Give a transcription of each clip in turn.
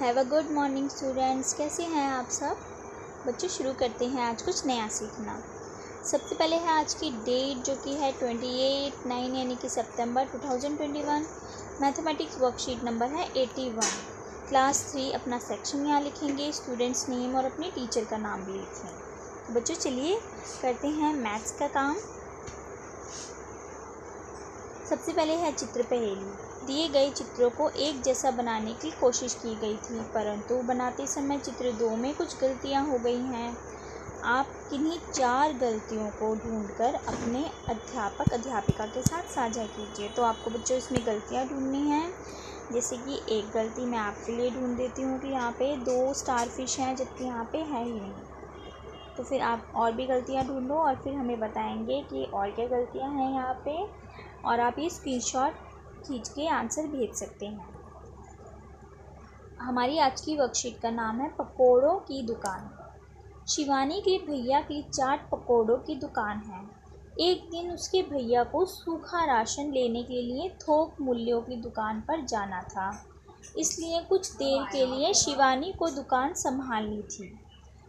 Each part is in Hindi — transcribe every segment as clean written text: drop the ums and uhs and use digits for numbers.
Have a good morning students. कैसे हैं आप सब बच्चों। शुरू करते हैं आज कुछ नया सीखना। सबसे पहले है आज की डेट जो कि है 28/9 यानी कि सितंबर 2021। मैथमेटिक्स वर्कशीट नंबर है 81। क्लास 3 अपना सेक्शन यहाँ लिखेंगे, स्टूडेंट्स नेम और अपने टीचर का नाम भी लिखें। तो बच्चों चलिए करते हैं मैथ्स का काम। सबसे पहले है चित्र पहेली। दिए गए चित्रों को एक जैसा बनाने की कोशिश की गई थी, परंतु बनाते समय चित्र 2 में कुछ गलतियां हो गई हैं। आप किन्हीं 4 गलतियों को ढूंढकर अपने अध्यापक अध्यापिका के साथ साझा कीजिए। तो आपको बच्चों इसमें गलतियां ढूंढनी हैं। जैसे कि एक गलती मैं आपके लिए ढूंढ देती हूँ कि यहाँ पे 2 स्टार फिश हैं जबकि यहाँ पे है ही नहीं। तो फिर आप और भी गलतियाँ ढूंढो और फिर हमें बताएंगे कि और क्या गलतियाँ हैं यहाँ पे, और आप ये स्क्रीनशॉट खींच के आंसर भेज सकते हैं। हमारी आज की वर्कशीट का नाम है पकोड़ों की दुकान। शिवानी के भैया की चाट पकोड़ों की दुकान है। एक दिन उसके भैया को सूखा राशन लेने के लिए थोक मूल्यों की दुकान पर जाना था, इसलिए कुछ देर के लिए शिवानी को दुकान संभालनी थी।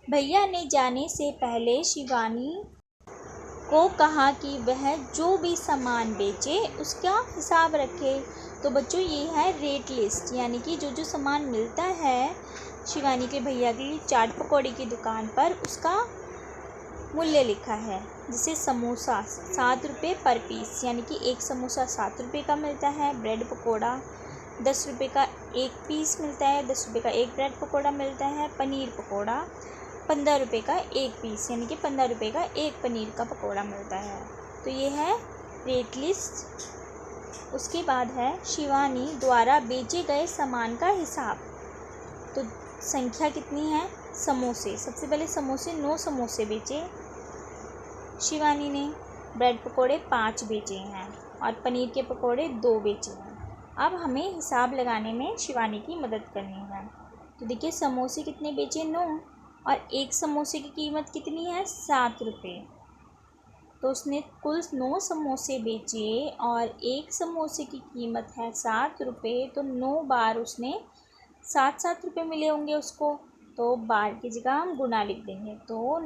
भैया ने जाने से पहले शिवानी को कहा कि वह जो भी सामान बेचे उसका हिसाब रखे। तो बच्चों ये है रेट लिस्ट, यानी कि जो जो सामान मिलता है शिवानी के भैया की चाट पकौड़ी की दुकान पर उसका मूल्य लिखा है। जैसे समोसा 7 रुपये पर पीस, यानी कि एक समोसा 7 रुपये का मिलता है। ब्रेड पकौड़ा 10 रुपये का एक पीस मिलता है, 10 रुपये का एक ब्रेड पकौड़ा मिलता है। पनीर पकौड़ा 15 रुपये का एक पीस, यानी कि 15 रुपये का एक पनीर का पकौड़ा मिलता है। तो ये है रेट लिस्ट। उसके बाद है शिवानी द्वारा बेचे गए सामान का हिसाब। तो संख्या कितनी है? समोसे, सबसे पहले समोसे 9 समोसे बेचे शिवानी ने। ब्रेड पकौड़े 5 बेचे हैं और पनीर के पकौड़े 2 बेचे हैं। अब हमें हिसाब लगाने में शिवानी की मदद करनी है। तो देखिए समोसे कितने बेचे? 9, और एक समोसे की कीमत कितनी है? 7 रुपये। तो उसने कुल 9 समोसे बेचे और एक समोसे की कीमत है 7 रुपये। तो 9 बार उसने 7-7 रुपये मिले होंगे उसको। तो बार की जगह हम गुना लिख देंगे। तो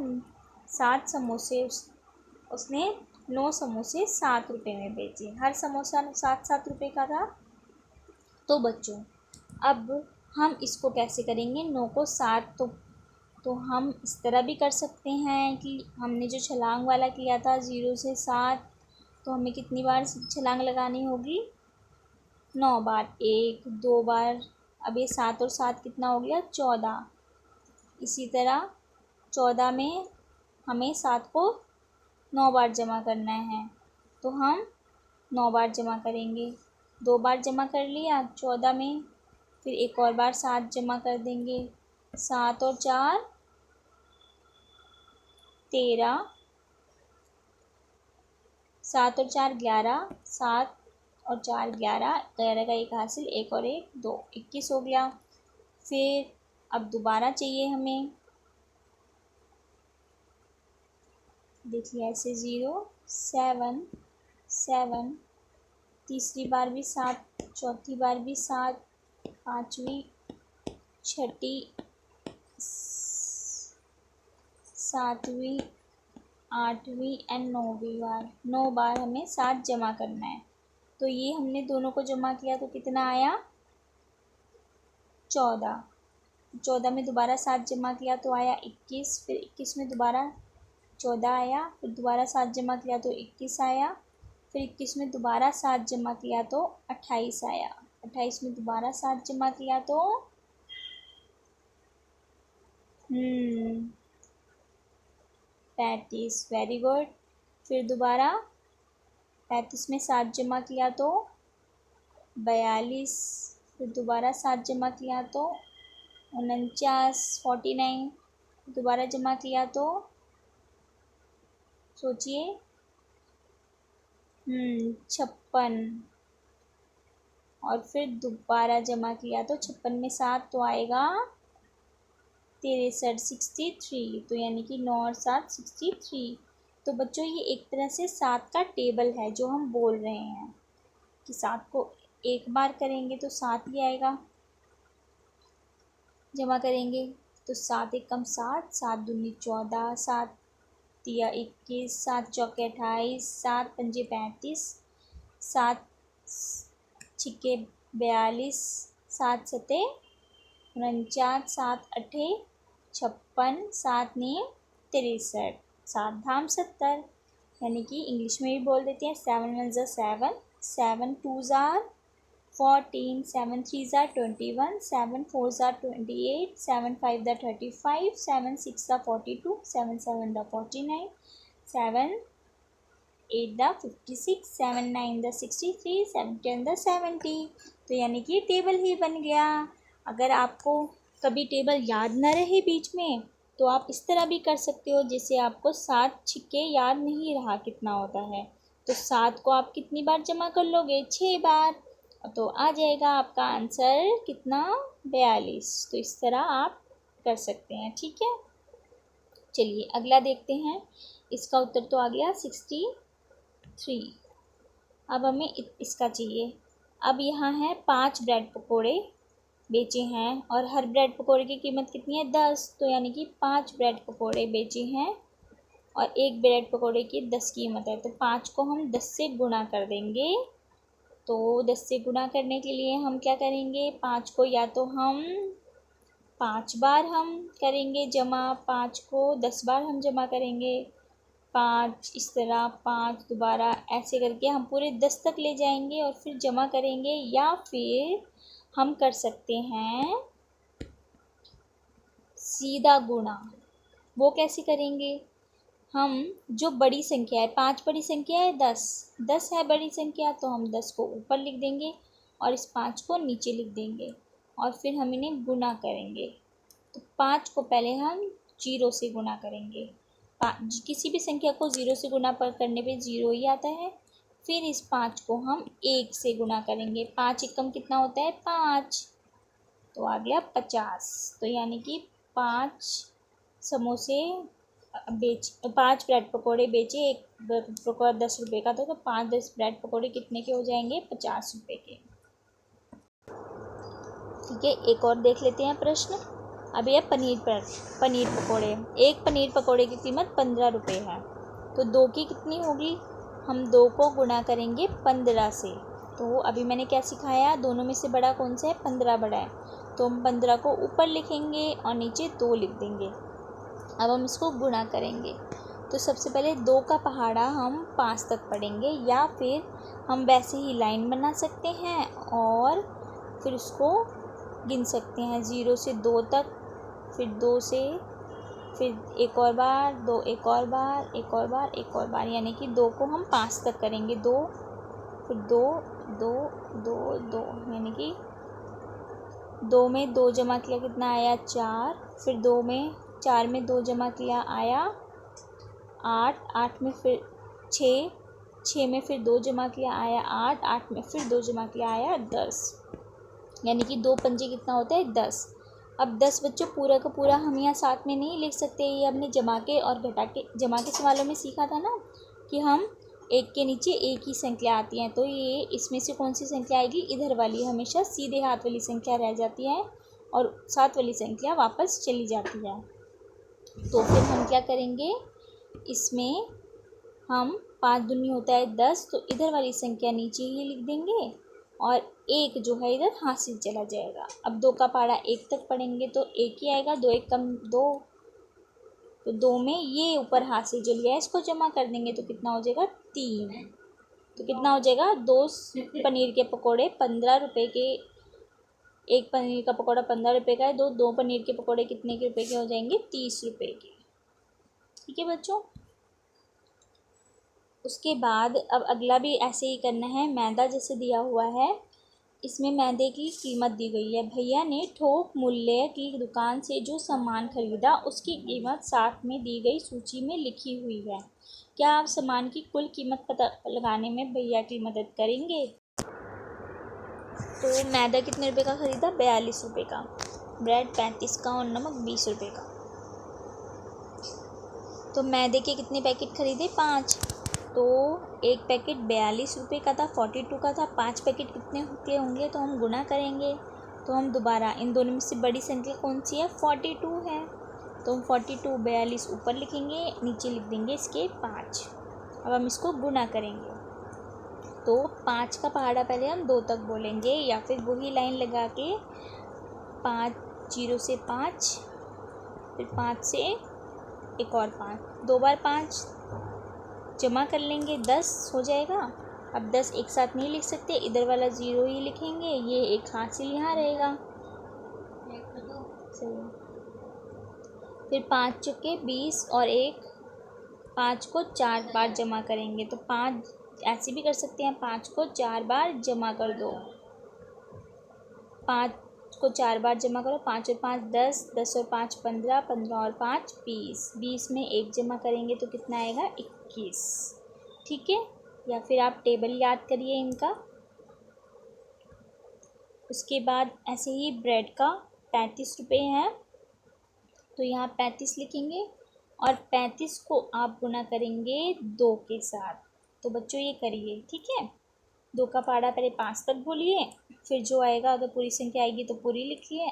7 समोसे उसने 9 समोसे 7 रुपये में बेचे। हर समोसा 7-7 रुपये का था। तो बच्चों अब हम इसको कैसे करेंगे? 9 को 7 तो हम इस तरह भी कर सकते हैं कि हमने जो छलांग वाला किया था 0 से 7, तो हमें कितनी बार छलांग लगानी होगी? 9 बार। 1 2 बार। अब ये 7 और 7 कितना हो गया? 14। इसी तरह 14 में हमें 7 को 9 बार जमा करना है, तो हम 9 बार जमा करेंगे। 2 बार जमा कर लिया 14 में, फिर एक और बार 7 जमा कर देंगे। 7 और 4 13, 7 और 4 11, 7 और 4 11, 11 का एक हासिल, एक और एक 2, 21 हो गया। फिर अब दोबारा चाहिए हमें, देखिए ऐसे 0 7 7, तीसरी बार भी 7, चौथी बार भी 7, पाँचवीं, छठी, सातवीं, 8वीं एंड 9वीं बार। 9 बार हमें 7 जमा करना है। तो ये हमने दोनों को जमा किया तो कितना आया? 14। 14 में दोबारा 7 जमा किया तो आया 21। फिर 21 में दोबारा 14 आया, फिर दोबारा 7 जमा किया तो 21 आया। फिर 21 में दोबारा 7 जमा किया तो 28 आया। 28 में दोबारा 7 जमा किया तो 35। Very good. फिर दोबारा 35 में 7 जमा किया तो 42। फिर दोबारा 7 जमा किया तो 49, 49। दोबारा जमा किया तो सोचिए 56। और फिर दोबारा जमा किया तो 56 में 7 तो आएगा 63, 63। तो यानी कि 9 और 7 63। तो बच्चों ये एक तरह से 7 का टेबल है जो हम बोल रहे हैं कि 7 को एक बार करेंगे तो 7 ही आएगा। जमा करेंगे। तो 7 एकम 7, 7 दूनी 14, 7 तिया 21, 7 चौके 28, 7 पंजे 35, 7 छिक्के 42, 7 सते 49, 7 अठे 56, 7 ने 63, 7 धाम 70। यानी कि इंग्लिश में भी बोल देते हैं 7 1 ज़ा 7, 7 2 ज़ा 14, 7 3 ज़ा 21, 7 4 ज़ा 28, 7 5 ज़ा 35, 7 6 ज़ा 42, 7 7 ज़ा 49, 7 8 ज़ा 56, 7 9 ज़ा 63, 7 10 ज़ा 70। तो यानी कि टेबल ही बन गया। अगर आपको कभी टेबल याद न रहे बीच में तो आप इस तरह भी कर सकते हो, जैसे आपको 7 छिक्के याद नहीं रहा कितना होता है, तो 7 को आप कितनी बार जमा कर लोगे? 6 बार। तो आ जाएगा आपका आंसर कितना? 42। तो इस तरह आप कर सकते हैं। ठीक है, चलिए अगला देखते हैं। इसका उत्तर तो आ गया 63। अब हमें इसका चाहिए। अब यहाँ है 5 ब्रेड पकोड़े बेचे हैं और हर ब्रेड पकोड़े की कीमत कितनी है? 10। तो यानी कि 5 ब्रेड पकोड़े बेचे हैं और एक ब्रेड पकोड़े की 10 कीमत है। तो 5 को हम 10 से गुणा कर देंगे। तो 10 से गुणा करने के लिए हम क्या करेंगे? 5 को या तो हम 5 बार हम करेंगे जमा, 5 को 10 बार हम जमा करेंगे, 5 इस तरह, 5 दोबारा, ऐसे करके हम पूरे 10 तक ले जाएंगे और फिर जमा करेंगे। या फिर हम कर सकते हैं सीधा गुणा। वो कैसे करेंगे? हम जो बड़ी संख्या है, 5 बड़ी संख्या है, 10 है बड़ी संख्या, तो हम 10 को ऊपर लिख देंगे और इस 5 को नीचे लिख देंगे और फिर हम इन्हें गुणा करेंगे। तो 5 को पहले हम 0 से गुणा करेंगे। किसी भी संख्या को 0 से गुणा करने पे 0 ही आता है। फिर इस 5 को हम 1 से गुणा करेंगे। 5 एकम कितना होता है? 5। तो आ गया 50। तो यानी कि 5 समोसे 5 ब्रेड पकोड़े बेचे, एक ब्रेड पकौड़ा 10 रुपये का था, तो 5 ब्रेड पकोड़े कितने के हो जाएंगे? 50 रुपये के। ठीक है, एक और देख लेते हैं प्रश्न। अब यह पनीर पकोड़े। एक पनीर पकोड़े की कीमत 15 रुपये है। तो 2 की कितनी होगी? हम 2 को गुणा करेंगे 15 से। तो अभी मैंने क्या सिखाया? दोनों में से बड़ा कौन सा है? 15 बड़ा है। तो हम 15 को ऊपर लिखेंगे और नीचे 2 लिख देंगे। अब हम इसको गुणा करेंगे। तो सबसे पहले 2 का पहाड़ा हम 5 तक पढ़ेंगे, या फिर हम वैसे ही लाइन बना सकते हैं और फिर उसको गिन सकते हैं 0 से 2 तक, फिर 2 से, फिर एक और बार 2, एक और बार, एक और बार, एक और बार, यानी कि 2 को हम 5 तक करेंगे। 2, फिर 2 2 2 2, यानी कि 2 में 2 जमा किया कितना आया? 4। फिर 2 में 4 में 2 जमा किया आया 8। 8 में फिर 6, 6 में फिर 2 जमा किया आया 8। 8 में फिर 2 जमा किया आया 10। यानी कि 2 पंजे कितना होता है? 10। अब 10 बच्चों पूरा का पूरा हम यहाँ साथ में नहीं लिख सकते। ये हमने जमा के और घटा के, जमा के सवालों में सीखा था ना कि हम एक के नीचे एक ही संख्या आती हैं। तो ये इसमें से कौन सी संख्या आएगी? इधर वाली हमेशा सीधे हाथ वाली संख्या रह जाती है और साथ वाली संख्या वापस चली जाती है। तो फिर हम क्या करेंगे? इसमें हम 5 दूनी होता है 10, तो इधर वाली संख्या नीचे ही लिख देंगे और 1 जो है इधर हाथ से चला जाएगा। अब 2 का पहाड़ा 1 तक पढ़ेंगे तो 1 ही आएगा। 2 1 कम 2, तो 2 में ये ऊपर हाथ से जो लिया है इसको जमा कर देंगे तो कितना हो जाएगा? 3। तो कितना हो जाएगा? 2 पनीर के पकोड़े 15 रुपये के। एक पनीर का पकौड़ा 15 रुपये का है। 2 पनीर के पकोड़े कितने के रुपए के हो जाएंगे? 30 रुपये के। ठीक है बच्चों, उसके बाद अब अगला भी ऐसे ही करना है। मैदा जैसे दिया हुआ है, इसमें मैदे की कीमत दी गई है। भैया ने थोक मूल्य की दुकान से जो सामान खरीदा उसकी कीमत साथ में दी गई सूची में लिखी हुई है। क्या आप सामान की कुल कीमत पता लगाने में भैया की मदद करेंगे? तो मैदा कितने रुपए का खरीदा? 42 रुपये का। ब्रेड 35 का और नमक 20 रुपये का। तो मैदे के कितने पैकेट खरीदे? 5। तो एक पैकेट 42 रुपये का था, 42 का था। 5 पैकेट कितने के होंगे? तो हम गुणा करेंगे। तो हम दोबारा इन दोनों में से बड़ी संख्या कौन सी है, 42 है। तो हम 42 42 ऊपर लिखेंगे, नीचे लिख देंगे इसके 5। अब हम इसको गुना करेंगे, तो 5 का पहाड़ा पहले हम 2 तक बोलेंगे या फिर वही लाइन लगा के 5 0 से 5, फिर 5 से एक और 5, 2 बार 5 जमा कर लेंगे, 10 हो जाएगा। अब 10 एक साथ नहीं लिख सकते, इधर वाला 0 ही लिखेंगे, ये एक हाथ से यहाँ रहेगा। सही। फिर 5 चुके 20 और एक 5 को 4 बार जमा करेंगे, तो 5 ऐसे भी कर सकते हैं, 5 को 4 बार जमा कर दो, 5 को 4 बार जमा करो, 5 और 5 10, 10 और 5 15, 15 और 5 20, 20 में 1 जमा करेंगे तो कितना आएगा, 21। ठीक है, या फिर आप टेबल याद करिए इनका। उसके बाद ऐसे ही ब्रेड का 35 रुपये है, तो यहाँ 35 लिखेंगे और 35 को आप गुना करेंगे 2 के साथ। तो बच्चों ये करिए, ठीक है। 2 का पहाड़ा पहले 5 तक बोलिए, फिर जो आएगा, अगर पूरी संख्या आएगी तो पूरी लिखिए,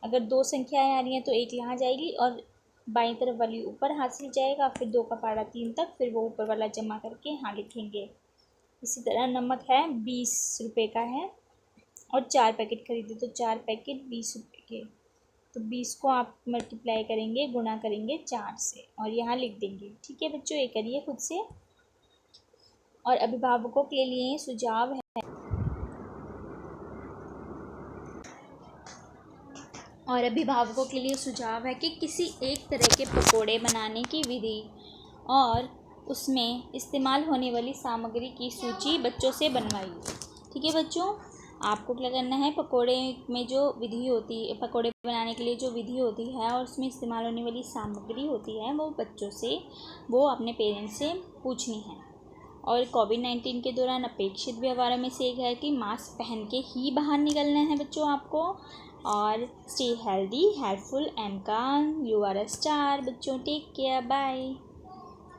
अगर 2 संख्याएँ आ रही हैं तो एक यहाँ जाएगी और बाईं तरफ वाली ऊपर हासिल जाएगा, फिर 2 का पहाड़ा 3 तक, फिर वो ऊपर वाला जमा करके यहाँ लिखेंगे। इसी तरह नमक है 20 रुपये का है और 4 पैकेट खरीदे, तो 4 पैकेट 20 रुपये के, तो 20 को आप मल्टीप्लाई करेंगे, गुना करेंगे 4 से और यहाँ लिख देंगे। ठीक है बच्चों, ये करिए खुद से। और अभिभावकों के लिए सुझाव है कि किसी एक तरह के पकोड़े बनाने की विधि और उसमें इस्तेमाल होने वाली सामग्री की सूची बच्चों से बनवाइए। ठीक है बच्चों, आपको क्या करना है, पकोड़े में जो विधि होती है, पकोड़े बनाने के लिए जो विधि होती है और उसमें इस्तेमाल होने वाली सामग्री होती है, वो बच्चों से, वो अपने पेरेंट्स से पूछनी है। और कोविड-19 के दौरान अपेक्षित व्यवहारों में से एक है कि मास्क पहन के ही बाहर निकलना है बच्चों आपको। और स्टे हेल्दी, हेल्पफुल एंड काम, यू आर अ स्टार बच्चों, टेक केयर, बाय।